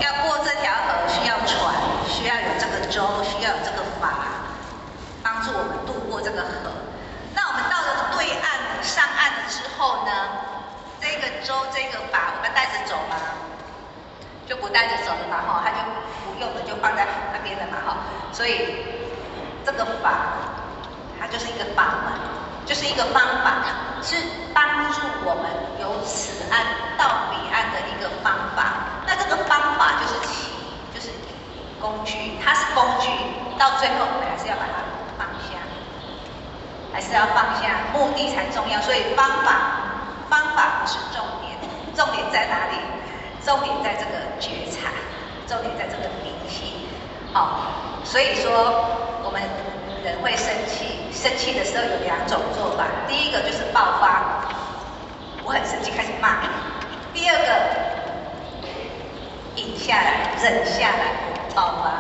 要过这条河需要船，需要有这个舟，需要有这个筏，帮助我们渡过这个河。那我们到了对岸上岸了之后呢，这个舟这个筏我们带着走吗？就不带着走了嘛，哈，它就不用的就放在那边了嘛，哈。所以这个筏它就是一个法门，就是一个方法，是帮助我们由此岸到彼岸的一个方法。那这个方法就是工具，它是工具，到最后我们还是要把它放下，还是要放下，目的才重要。所以方法不是重点，重点在哪里？重点在这个觉察，重点在这个明心。好，所以说我们人会生气，生气的时候有两种做法。第一个就是爆发，我很生气，开始骂。第二个，隐下来，忍下来，爆发。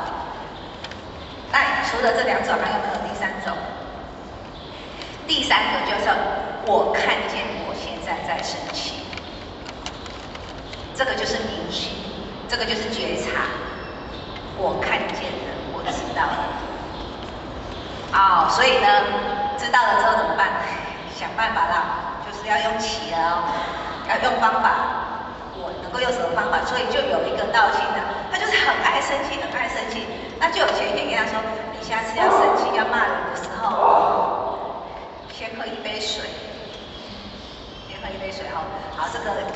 那除了这两种，还有没有第三种？第三个就是我看见我现在在生气，这个就是明心，这个就是觉察。我看见了，我知道了。所以呢，知道了之后怎么办？想办法啦，就是要用起了哦，要用方法。我能够用什么方法？所以就有一个道心的，他就是很爱生气，很爱生气。那就有前一天跟他说，你下次要生气、要骂人的时候，先喝一杯水。先喝一杯水哦。好，这个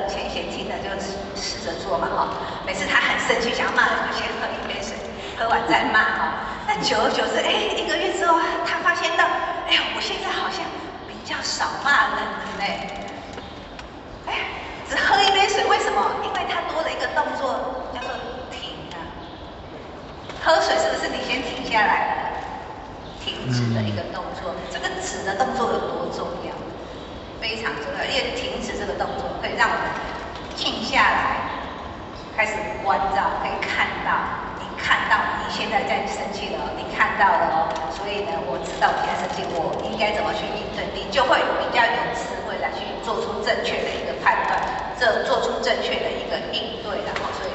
浅显听的就试着做嘛哈。每次他很生气想要骂人，就先喝一杯水，喝完再骂哈。那久而久之，1个月之后，他发现到，我现在好像比较少骂人了呢。只喝一杯水，为什么？因为他多了一个动作，叫做停啊。喝水是不是你先停下来了？停止的一个动作，这个止的动作有多重要？非常重要，因为停止这个动作可以让我们静下来，开始关照，可以看到。看到你现在在生气了，你看到了哦，所以呢，我知道我现在生气，我应该怎么去应对，你就会比较有智慧来去做出正确的一个判断，做出正确的一个应对，然后所以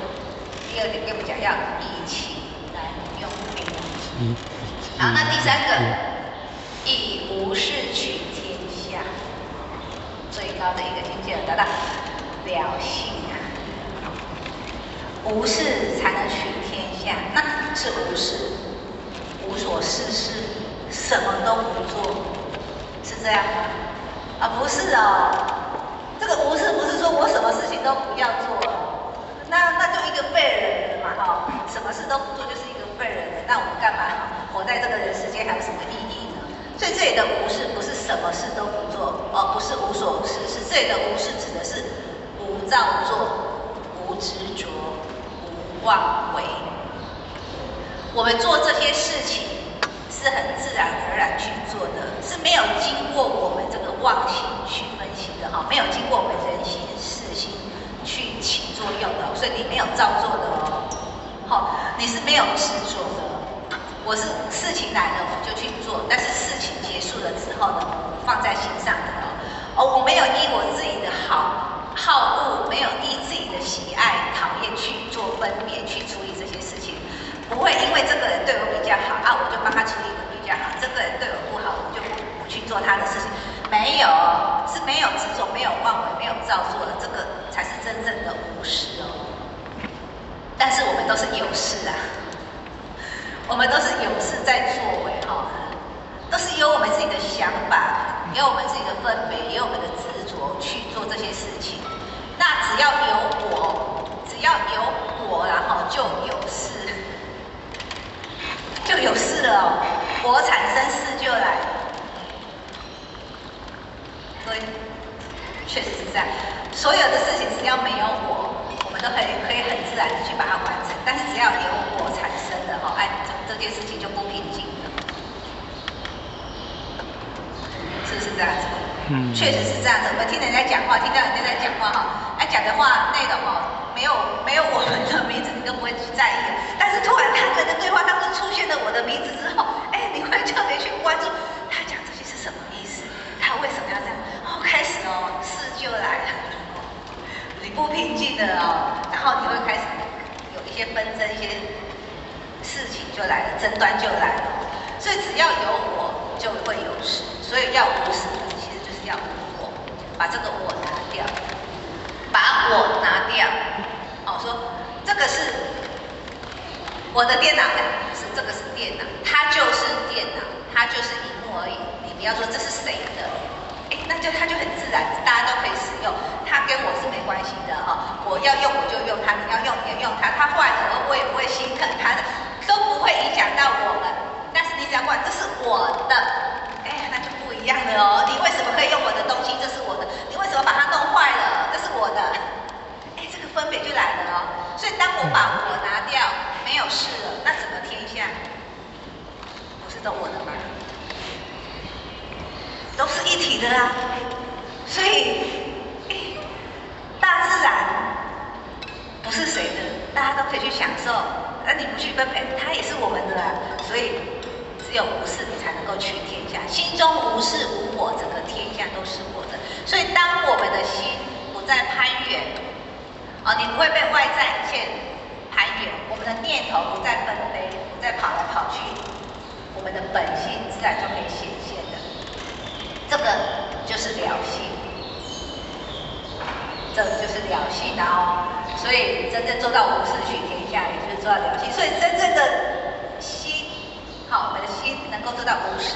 第二点跟我们讲要以情来用兵。好，那第三个，以无事取天下，最高的一个境界得到了性啊，无事才能取天下，那是无事，无所事事，什么都不做，是这样吗？不是哦，这个无事不是说我什么事情都不要做了，那就一个废人了嘛哈，什么事都不做就是一个废人了，那我们干嘛活在这个人世间还有什么意义呢？所以这里的无事不是什么事都不做，不是无所事事，这里的无事指的是无造作、无执着、无妄为。我们做这些事情是很自然而然去做的，是没有经过我们这个妄心去分析的哈，没有经过我们人心、事心去起作用的，所以你没有照做的哦，好，你是没有执着的。我是事情来了我就去做，但是事情结束了之后呢，放在心上的哦，我没有依我自己的好恶，没有依自己的喜爱、讨厌去做分别，去处理这些事情。不会因为这个人对我比较好我就帮他处理的比较好；这个人对我不好，我就不去做他的事情。没有，是没有执着、没有妄为、没有造作的，这个才是真正的无事哦。但是我们都是有事啊，我们都是有事在作为都是有我们自己的想法，有我们自己的分别，有我们的执着去做这些事情。那只要有我，然后就有事。就有事了哦，我产生事就来，所以确实是这样。所有的事情只要没有我们都可以很自然的去把它完成。但是只要有我产生的这件事情就不平静了，是不是这样子？确实是这样子。我们听人家讲话，听到人家在讲话讲的话内容没有我们的名字，你都不会去在意的。但是突然他们的对话当中出现了我的名字之后，你会特别去关注他讲这些是什么意思，他为什么要这样？开始事就来了，你不平静的然后你会开始有一些纷争，一些事情就来了，争端就来了。所以只要有我，就会有事。所以要无事，其实就是要无我，把这个我拿掉，把我拿掉。哦，说这个是我的电脑，是这个是电脑，它就是电脑，它就是荧幕而已。你不要说这是谁的，那它就很自然，大家都可以使用。它跟我是没关系的哈，我要用我就用它，你要用也用它，它坏了我也不会心疼它的，都不会影响到我们。但是你只要管这是我的，那就不一样了哦。你为什么可以用我的东西？这是我的，你为什么把它弄坏了？这是我的，这个分别就来了哦。所以当我把我拿掉，没有事了，那整个天下不是都我的吗？都是一体的啊。所以，大自然不是谁的，大家都可以去享受。而你不去分配，它也是我们的啦。所以，只有无事，你才能够取天下。心中无事无我，整个天下都是我的。所以，当我们的心不再攀援，你不会被外在一切攀援，我们的念头不再纷飞，不再跑来跑去，我们的本性自然就可以显现的。这个就是了性，这就是了性的哦。所以真正做到无事取天下，也就是做到了性。所以真正的心，我们的心能够做到无事，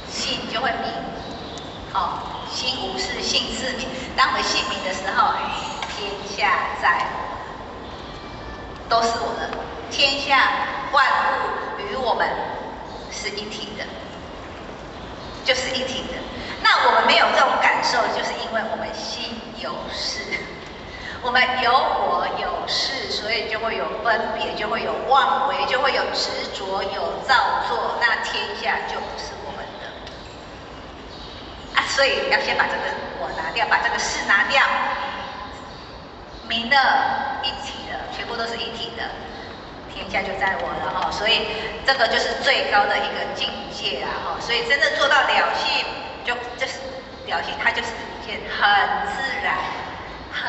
性就会明。心无事，性自明。当我们性明的时候，天下在我，都是我的。天下万物与我们是一体的，就是一体的。那我们没有这种感受，就是因为我们心有事，我们有我有事，所以就会有分别，就会有妄为，就会有执着，有造作。那天下就不是我们的所以要先把这个我拿掉，把这个事拿掉。明的一体的，全部都是一体的，天下就在我了哈。所以这个就是最高的一个境界啦哈。所以真正做到了性，就是了性，它就是一件很自然、很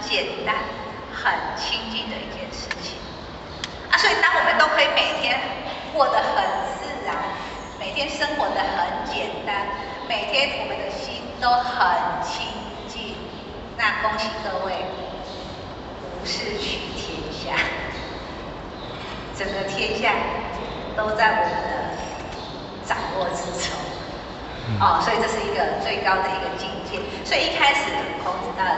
简单、很亲近的一件事情所以当我们都可以每天过得很自然，每天生活得很简单，每天我们的心都很清净，那恭喜各位。无事取天下，整个天下都在我们的掌握之中。所以这是一个最高的一个境界。所以一开始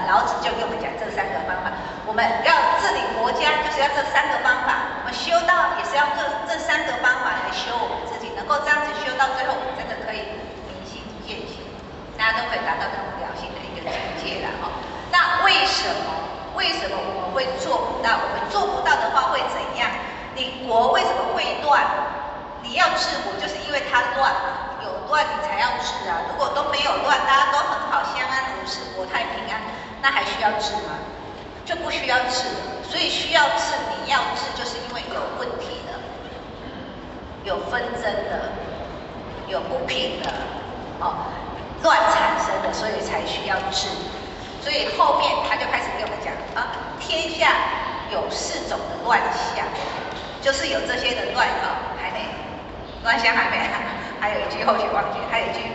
老子就跟我们讲这3个方法，我们要治理国家，就是要这3个方法；我们修道也是要这3个方法来修我们自己，能够这样子修到最后，我们真的可以明心见性，大家都可以达到那种了性的一个境界了那为什么我们会做不到？我们做不到的话会怎样？你国为什么会乱？你要治国，就是因为它乱，有乱你才要治啊。如果都没有乱，大家都很好，相安无事，国泰平安，那还需要治吗？就不需要治了。所以需要治，你要治，就是因为有问题了，有纷争的，有不平的，乱产生的，所以才需要治。所以后面他就开始跟我们讲天下有4种的乱象，就是有这些的乱象还没，还有一句后续忘记，还有一句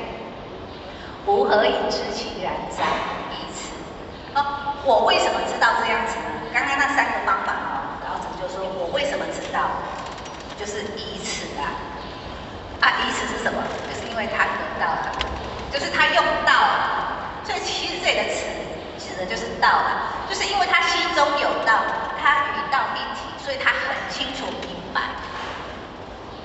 吾何以知其然哉？以此。我为什么知道这样子呢？刚刚那3个方法老子就说我为什么知道，就是以此以此是什么？就是因为他得到了，就是他用到了。所以其实这里的词指的就是道了，就是因为他心中有道，他与道一体，所以他很清楚明白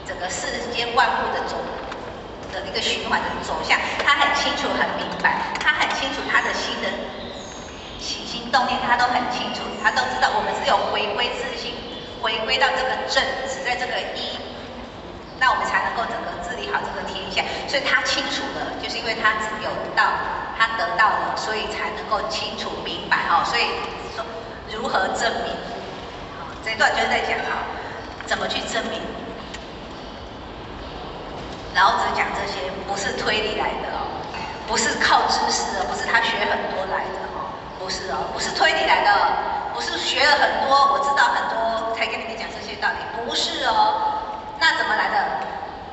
整个世间万物的一个循环的走向，他很清楚很明白，他很清楚他的心的起心动念，他都很清楚，他都知道我们只有回归自性，回归到这个正，只在这个一，那我们才能够整个治理好这个天下。所以他清楚了，就是因为他只有道，他得到了，所以才能够清楚明白所以说如何证明？这一段就是在讲怎么去证明。老子讲这些不是推理来的不是靠知识的，不是他学很多来的不是不是推理来的不是学了很多，我知道很多才跟你们讲这些道理，不是哦。那怎么来的？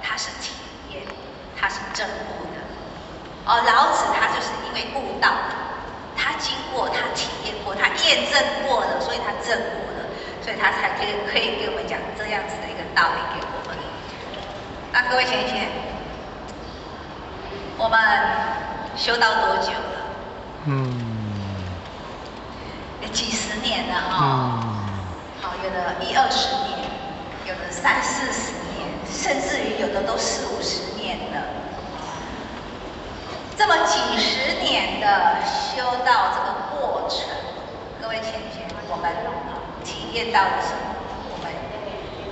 他是体验，他是证悟的。哦，老子他就是因为悟道，他经过，他体验过，他验证过了，所以他证悟了，所以他才可以给我们讲这样子的一个道理给我们。那各位贤贤，我们修道多久了？几十年了哈。好，有的20-20年，有的30-40年，甚至于有的都40-50年了。这么几十年的修道这个过程，各位贤贤，我们体验到了什么？我们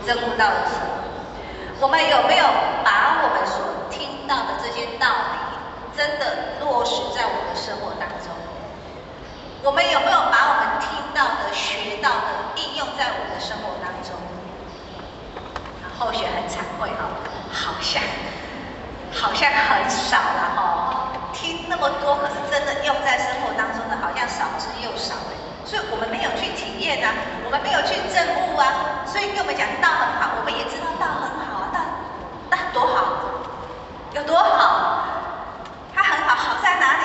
证悟到了什么？我们有没有把我们所听到的这些道理，真的落实在我们的生活当中？我们有没有把我们听到的、学到的应用在我们的生活当中？后学很惭愧哈，好像很少了哈。听那么多，可是真的用在生活当中的，好像少之又少哎。所以我们没有去体验啊，我们没有去证悟啊。所以跟我们讲道很好，我们也知道道很好啊，道多好，有多好？它很好，好在哪里？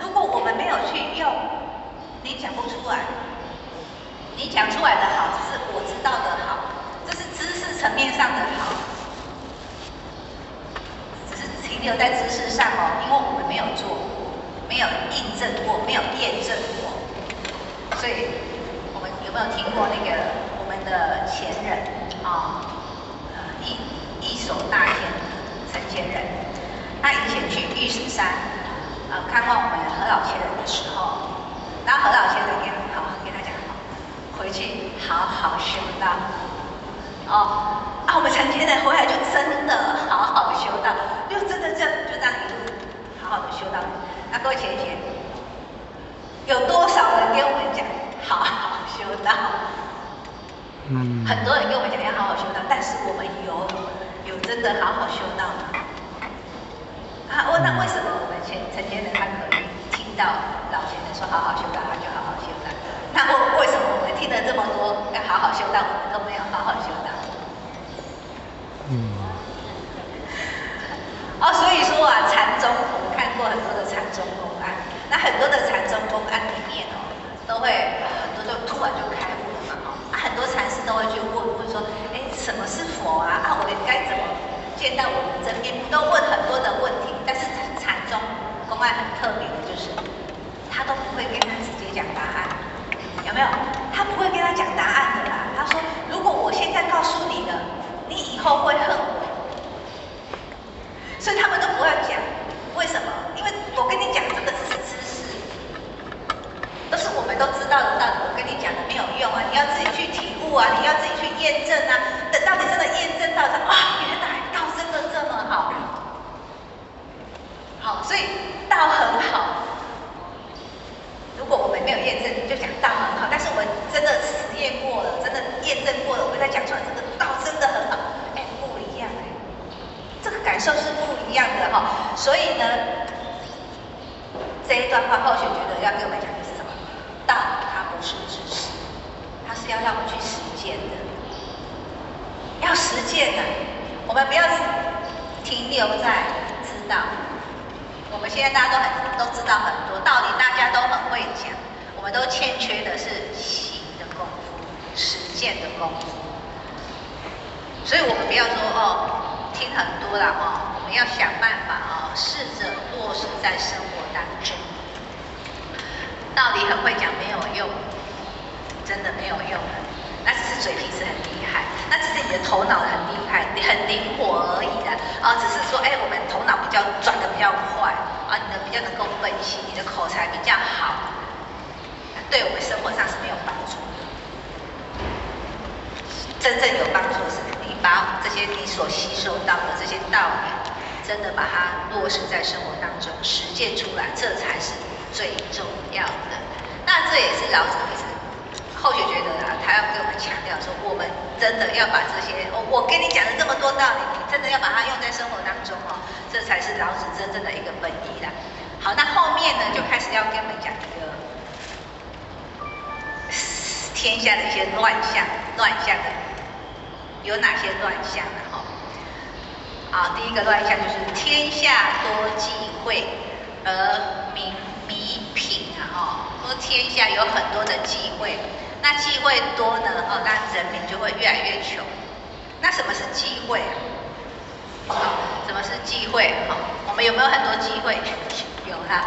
如果我们没有去用，你讲不出来。你讲出来的好，只是我知道的好，这是知识层面上的好，只是停留在知识上哦，因为我们没有做过，没有印证过，没有验证过。所以，我们有没有听过那个我们的前人啊？一手大天陈前人，他以前去玉石山看望我们何老前人的时候，然后何老前人跟他讲，回去好好修道我们陈前人回来就真的好好修道，就真的就这样一路好好的修道。那各位前贤，有多少人跟我们讲好好修道？很多人跟我们讲要好好修道，但是我们有真的好好修道吗？那为什么我们陈前人他可以听到老前人说好好修道，他就好好修道？那为什么我们听了这么多要好好修道，我们都没有好好修道？所以说禅宗我们看过很多的禅宗公案，那很多的禅宗公案里面都会很多就突然就开悟了嘛很多禅师都会去问说，什么是佛啊？我们该怎么见到我们真面目？都问很多的问题，但是禅宗公案很特别的就是，他都不会跟他直接讲答案，有没有？他不会跟他讲答案的啦。他说，如果我现在告诉你了，你以后会恨我。所以他们都不会讲，为什么？因为我跟你讲这个只是知识，都是我们都知道的道理。我跟你讲的没有用啊，你要自己去体悟啊，你要自己去验证啊。等到你真的验证到，原来道真的这么好，所以道很好。如果我们没有验证，就讲道很好，但是我们真的实验过了，真的验证过了，我们再讲出来，这个道真的很好，不一样这个感受是不一样的所以呢，这一段话后学觉得要给我们讲的是什么？道它不是知识，它是要让我们去实践的，要实践的。我们不要停留在知道。我们现在大家都知道很多道理，大家都很会讲，我们都欠缺的是行的功夫、实践的功夫。所以我们不要说听很多啦我们要想办法试着落实在生活当中。道理很会讲没有用，真的没有用那只是嘴皮子很厉害，那只是你的头脑很厉害，很灵活而已啦只是说我们头脑转得比较快你的比较能够分析，你的口才比较好，对我们生活上是没有帮助的。真正有帮助的是你把这些你所吸收到的这些道理，真的把它落实在生活当中，实践出来，这才是最重要的。那这也是老子一直后学觉得他要跟我们强调说，我们真的要把这些我跟你讲的这么多道理，你真的要把它用在生活当中这才是老子真正的一个本意啦。好，那后面呢就开始要跟我们讲一个天下的一些乱象的有哪些乱象呢？好，第一个乱象就是天下多忌讳而民贫啊，说天下有很多的忌讳，那忌讳多呢，那人民就会越来越穷。那什么是忌讳啊？什么是忌讳？我们有没有很多忌讳？有啦。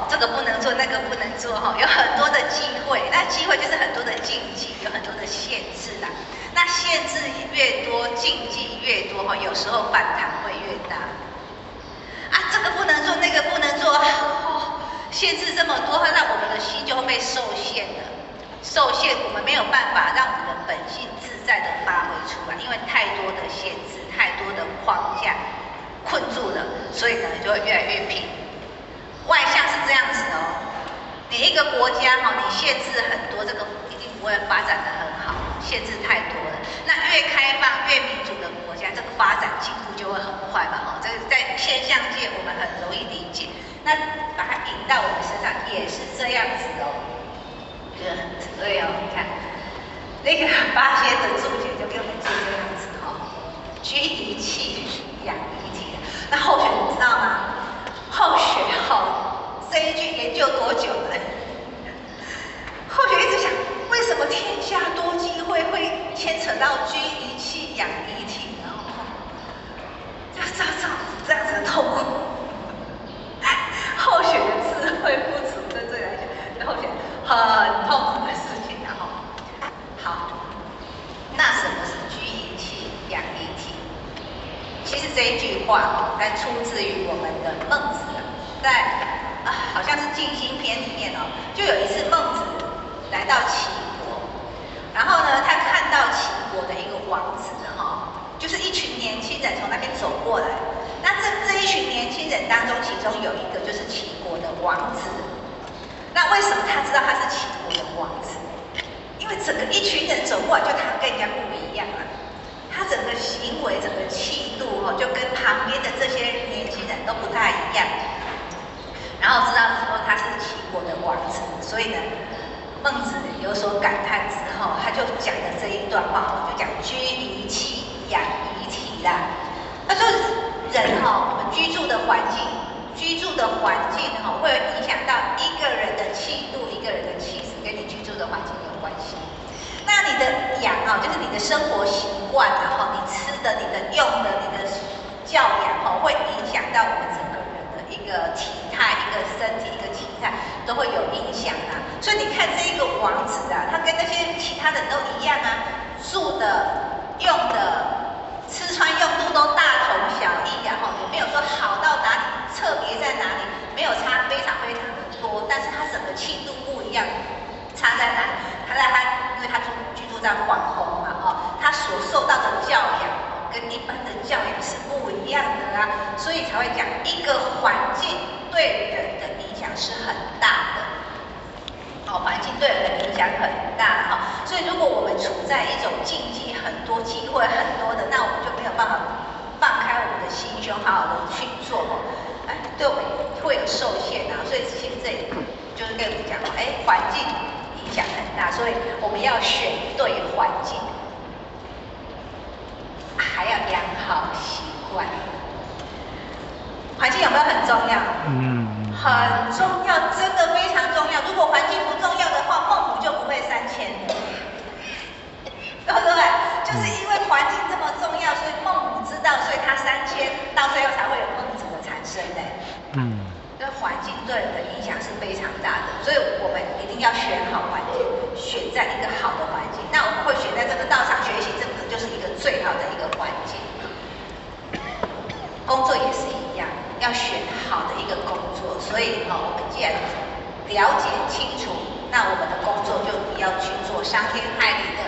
这个不能做，那个不能做，有很多的忌讳。那忌讳就是很多的禁忌，有很多的限制啦。那限制越多，禁忌越多，有时候反弹会越大。这个不能做，那个不能做，限制这么多，那我们的心就会被受限的。受限，我们没有办法让我们的本性自在的发挥出来，因为太多的限制，太多的框架困住了，所以呢就会越来越贫。外向是这样子你一个国家你限制很多，这个一定不会发展得很好，限制太多了。那越开放、越民主的国家，这个发展进步就会很快嘛这个在现象界我们很容易理解。那把它引到我们身上也是这样子所以你看那个八仙的注解就给我们做这样子居一气，养一体。那后学你知道吗？后学这一句研究多久了？后学一直想，为什么天下多忌讳会牵扯到居一气养一体呢？这样子的痛苦。后学的智慧不足，对这来讲，后学很痛苦的事情好，那什么是居一气养一体？其实这一句话出自于我们的孟子在好像是《静心篇》里面就有一次孟子来到齐国，然后呢，他看到齐国的一个王子就是一群年轻人从那边走过来。那这一群年轻人当中，其中有一个就是齐国的王子。那为什么他知道他是齐国的王子？因为整个一群人走过来，就他跟人家不一样他整个行为、整个气度就跟旁边的这些年轻人都不太一样。然后知道说他是齐国的王子，所以呢，孟子有所感叹之后，他就讲了这一段话，就讲居一气养一体啦。他说人我们居住的环境会影响到一个人的气度、一个人的气质，跟你居住的环境有关系。那你的养就是你的生活习惯，然后你吃的、你的用的、你的教养会影响到我们整个人的一个体态、一个身体、一个体态都会有影响所以你看这一个王子他跟那些其他人都一样住的、用的、吃穿用度都大同小异也没有说好到哪里、特别在哪里，没有差非常非常的多，但是他整个气度不一样，差在哪里？因为他居住在皇宫他所受到的教养跟一般的教养是不一样的所以才会讲一个环境对人的影响是很大的环境对人的影响很大所以如果我们处在一种禁忌很多、机会很多的，那我们就没有办法放开我们的心胸，好好的去做对我们会有受限所以其实这里就是跟我们讲环境影响很大，所以我们要选对环境，还要养好习惯。环境有没有很重要？很重要，真的非常重要。如果环境不重要的话，孟母就不会3000了，对不对？就是因为环境这么重要，所以孟母知道，所以他3000到最后才会有孟子的产生这环境对人的影响是非常大的，所以我们一定要选好环境，选在一个好的环境。那我们会选在这个道场学习，这个就是一个最好的一个环境。工作也是一样，要选好的一个工作。所以我们既然了解清楚，那我们的工作就不要去做伤天害理的，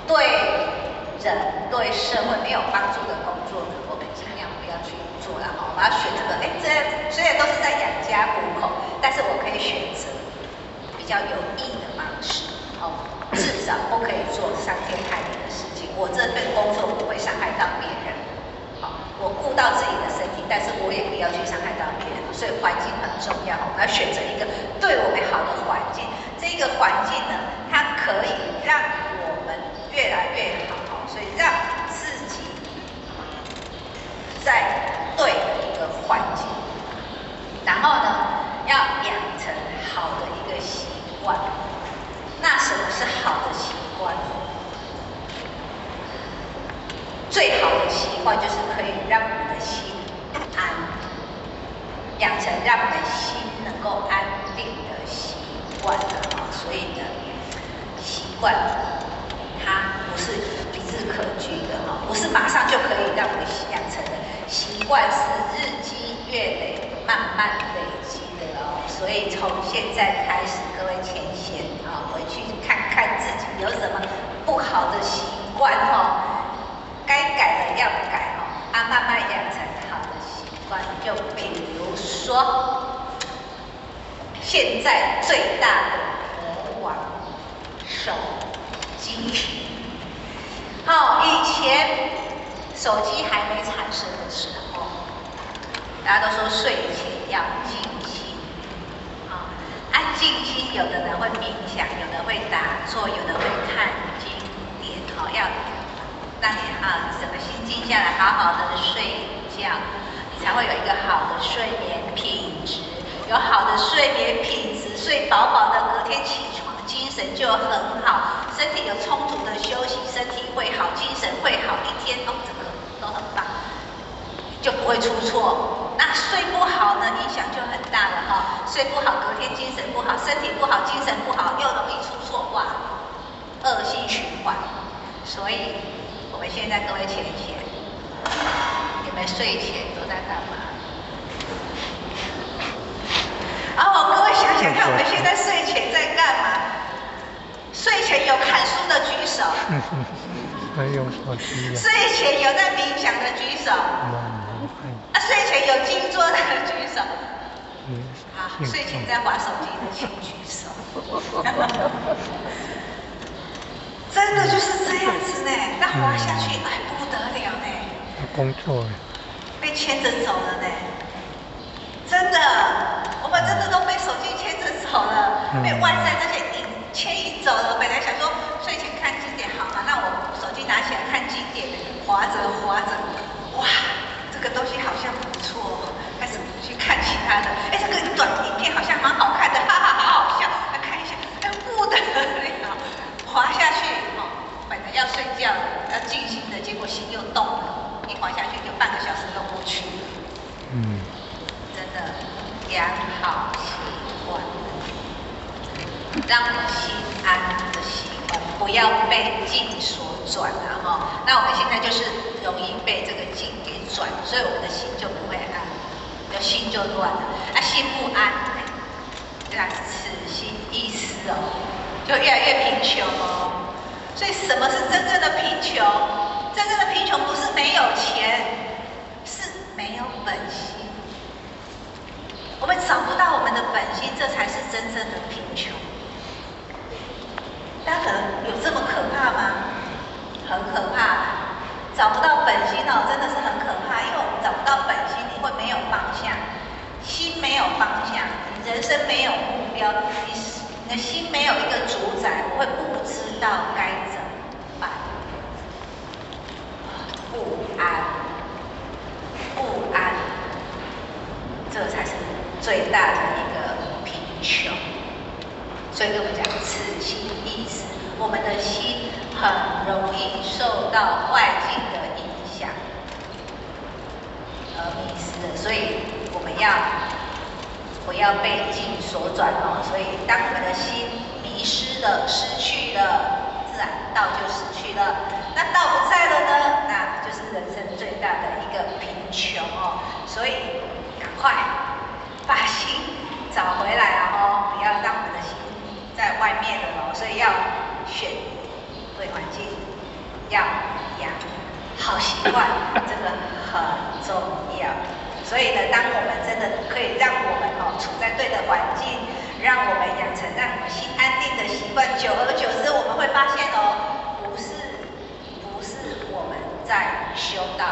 对人对社会没有帮助的工作呢，我们尽量不要去做了我们要选这个，这虽然都是在养家糊口，但是我可以选择比较有益的方式，至少不可以做伤天害理的事情。我这份工作不会伤害到别人，我顾到自己的身体，但是我也不要去伤害到别人。所以环境很重要，我们要选择一个对我们好的环境。这个环境呢，它可以让我们越来越好，所以让自己在对的一个环境，然后呢，要养成好的一个习惯。那什么是好的习惯？最好的习惯就是可以让我们的心安，养成让我们的心能够安定的习惯的啊。所以呢，习惯它不是一日可居的哈，不是马上就可以让我们养成的。习惯是日积月累、慢慢累积的哦。所以从现在开始，各位前贤啊，回去看看自己有什么不好的习惯哦。该改的要改哦，慢慢养成好的习惯。就比如说，现在最大的魔王手机。以前手机还没产生的时候，大家都说睡前要静心。静心，有的人会冥想，有的会打坐，有的会看经典。要让你整个心静下来，好好的睡觉，你才会有一个好的睡眠品质。有好的睡眠品质，睡饱饱的，隔天起床精神就很好，身体有充足的休息，身体会好，精神会好，一天整个都很棒，就不会出错。那睡不好呢，影响就很大了哈。睡不好，隔天精神不好，身体不好，精神不好，又容易出错，哇，恶性循环。所以我们现在各位前贤，你们睡前都在干嘛？各位想想看，我们现在睡前在干嘛？睡前有看书的举手。没有手机。睡前有在冥想的举手。睡前有静坐的举手。好，睡前在滑手机的请举手。真的就是这样子呢，那滑下去不得了呢。工作。被牵着走了呢。真的，我们真的都被手机牵着走了，被外在这些牵引走了。本来想说睡前看经典好嘛，那我手机拿起来看经典，滑着滑着，哇，这个东西好像不错，开始去看其他的。这个短影片好像蛮好看的，哈哈，好好笑，来看一下，不得了，滑下去本来要睡觉的，要静心的，结果心又动了，一滑下去就半个小时都过去了。真的养好习惯，让心安的习惯，不要被境所转了哈。那我们现在就是容易被这个境给转，所以我们的心就不会安，心就乱了。心不安，此心易失就越来越贫穷哦。所以什么是真正的贫穷？真正的贫穷不是没有钱，是没有本心。我们找不到我们的本心，这才是真正的贫穷。大家可能有这么可怕吗？很可怕，找不到本心真的是很可怕。因为我们找不到本心，你会没有方向，心没有方向，你人生没有目标，你的心没有一个主宰，会不知道该怎么办，不安，不安，这才是最大的一个贫穷。所以跟我们讲，此心易失，我们的心很容易受到外境的影响而迷失的。所以我们要不要被境所转所以当我们的心迷失了、失去了，自然道就失去了。那道不在了呢，那就是人生最大的一个贫穷所以赶快把心找回来了不要让我们的心在外面了所以要选对环境，要养好习惯，这个很重要。所以呢，当我们真的可以让我们处在对的环境，让我们养成让我们心安定的习惯，久而久之，我们会发现不是我们在修道，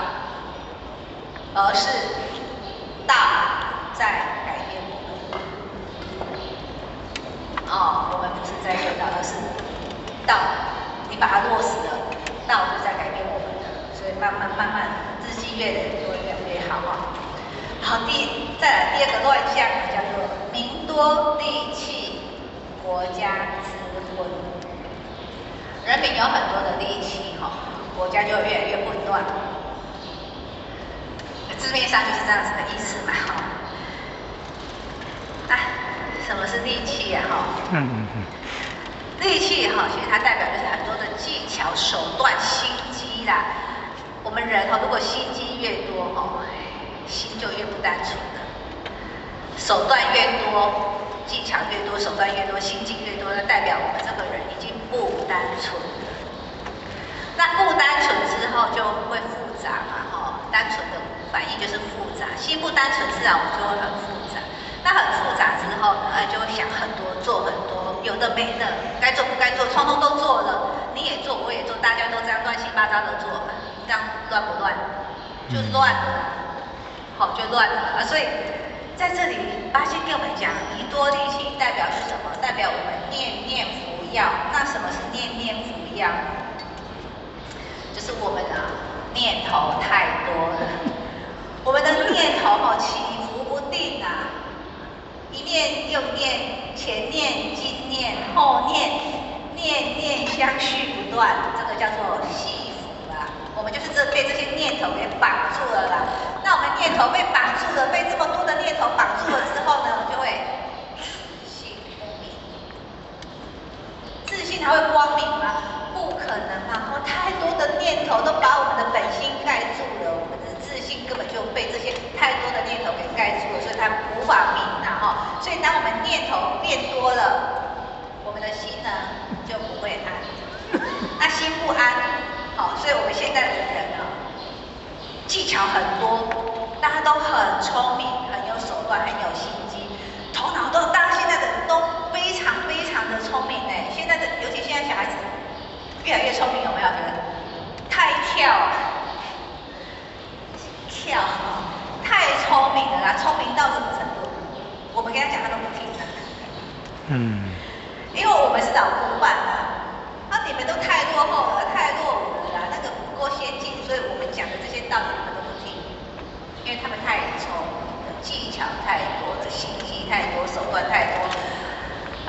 而是道在改变我们。我们不是道，你把它落实了，道就在改变我们的，所以慢慢日积月累就会越来越好哈。好，再来第二个乱象叫做民多利器，国家之混。人民有很多的利器哈，国家就越来越混乱。字面上就是这样子的意思嘛哈。那什么是利器呀哈？利器哈，其实它代表就是很多的技巧、手段、心机啦。我们人哈，如果心机越多哈，心就越不单纯的。手段越多，技巧越多，手段越多，心机越多，那代表我们这个人已经不单纯了。那不单纯之后就会复杂嘛哈，单纯的反应就是复杂，心不单纯，自然我们就会很复杂。那很复杂之后呢，就会想很多，做很多，有的没的，该做不该做，通通都做了。你也做，我也做，大家都这样乱七八糟的做，这样乱不乱？就乱了，好，就乱了啊。所以在这里，八仙跟我们讲，民多利器代表是什么？代表我们念念服药。那什么是念念服药？就是我们的念头太多了，我们的念头起伏不定啊。一念又念，前念、今念、后念，念念相续不断，这个叫做系缚啦。我们就是被这些念头给绑住了啦。那我们念头被绑住了，被这么多的念头绑住了之后呢，就会自信不明。自信还会光明吗？不可能嘛！太多的念头都把我们的本心盖住了，我们的自信根本就被这些太多的念头给盖住了，所以它无法明啊哈。所以当我们念头变多了，我们的心呢就不会安。那心不安，好，所以我们现在的人呢，技巧很多，大家都很聪明，很有手段，很有心机，头脑都，大家现在的人都非常的聪明哎。现在的，尤其现在小孩子越来越聪明，有没有觉得？太跳太聪明了啦！聪明到什么程度？我们跟他讲，他都不听的。因为我们是老古板啦，你们都太落后了，太落伍了啦，那个不够先进，所以我们讲的这些道理你们都不听，因为他们太聪明了，技巧太多了，心机太多，手段太多。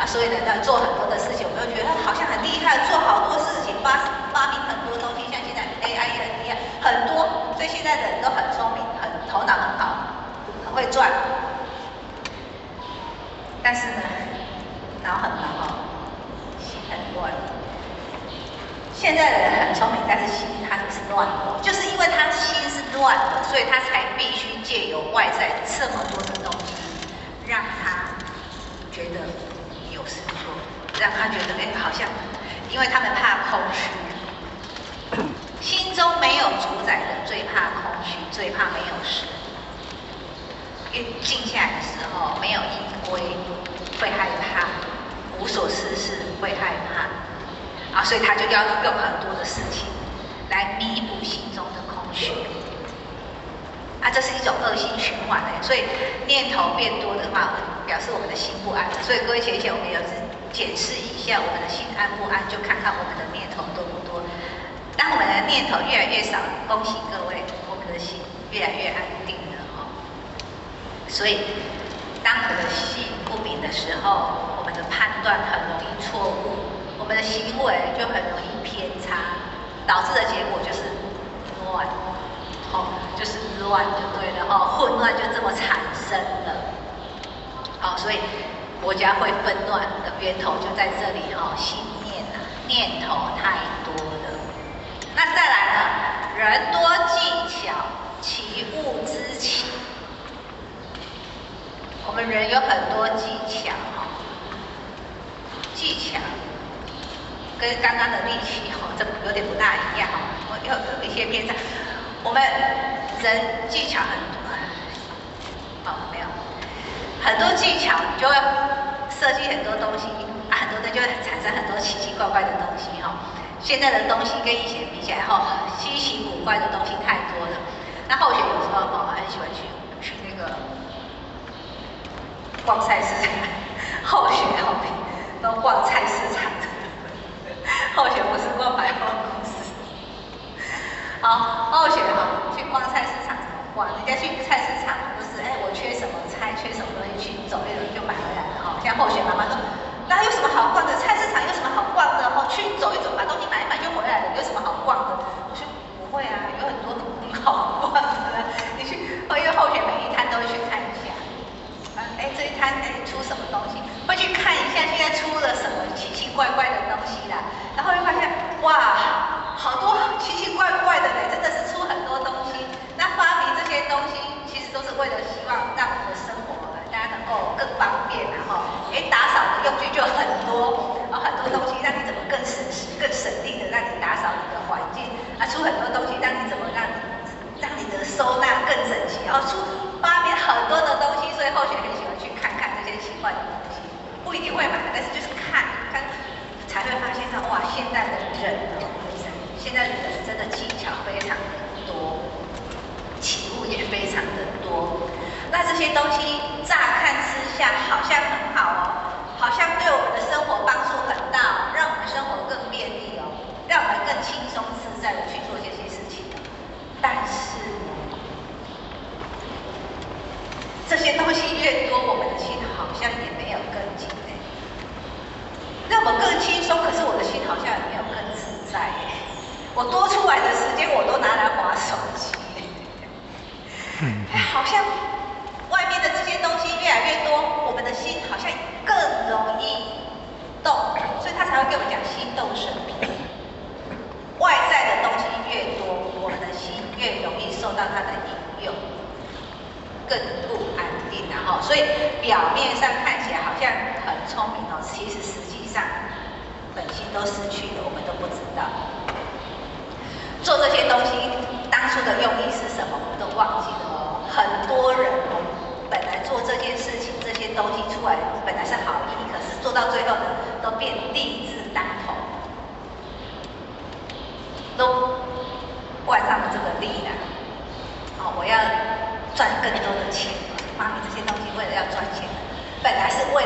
所以呢，做很多的事情，我们就觉得他好像很厉害，做好多事情，发明很多东西，像现在 AI 也很厉害，很多，所以现在的人都很聪明，头脑很好，很会赚。但是呢，脑很忙心很乱。现在的人很聪明，但是心他是乱的，就是因为他心是乱的，所以他才必须借由外在这么多的东西，让他觉得有事做，让他觉得好像，因为他们怕空虚，心中没有主宰的最怕空虚，最怕没有事。因为静下来的时候没有依归，会害怕，无所事事会害怕，所以他就要用很多的事情来弥补心中的空虚。这是一种恶性循环所以念头变多的话，表示我们的心不安。所以各位浅显，我们有检视一下我们的心安不安，就看看我们的念头多不多。当我们的念头越来越少，恭喜各位，我们的心越来越安定了所以，当我们的心不明的时候，我们的判断很容易错误，我们的行为就很容易偏差，导致的结果就是乱。就是乱就对了混乱就这么产生了。所以国家会纷乱的源头就在这里心念头太多了。那再来呢，人多技巧，其物之奇。我们人有很多技巧技巧跟刚刚的力气这有点不大一样有一些偏差。我们人技巧很多，没有很多技巧，你就会设计很多东西很多人就会产生很多奇奇怪怪的东西现在的东西跟以前比起来稀奇古怪的东西太多了。那后学有时候很喜欢去那个逛菜市场，后学都逛菜市场现到哇，现在的人呢，现在的人真的技巧非常的多，起步也非常的多。那这些东西乍看之下好像很好哦，好像对我们的生活帮助很大哦，让我们生活更便利哦，让我们更轻松自在的去做这些事情。但是呢，这些东西越多，我们的心好像也没有更紧哎，让我更轻松，可是我的心好像也没有更自在哎。我多出来的时间我都拿来滑手机，好像外面的这些东西越来越多，我们的心好像更容易动，所以他才会跟我们讲心动神疲。外在的东西越多，我们的心越容易受到它的引诱，更不安定然后，所以表面上看起来好像很聪明哦，其实实际上本心都失去了，我们都不知道。做这些东西当初的用意是什么，我们都忘记了哦。很多人本来做这件事情，这些东西出来本来是好意，可是做到最后呢，都变利字当头，都冠上了这个利啦。哦，我要赚更多的钱，发明这些东西为了要赚钱，本来是为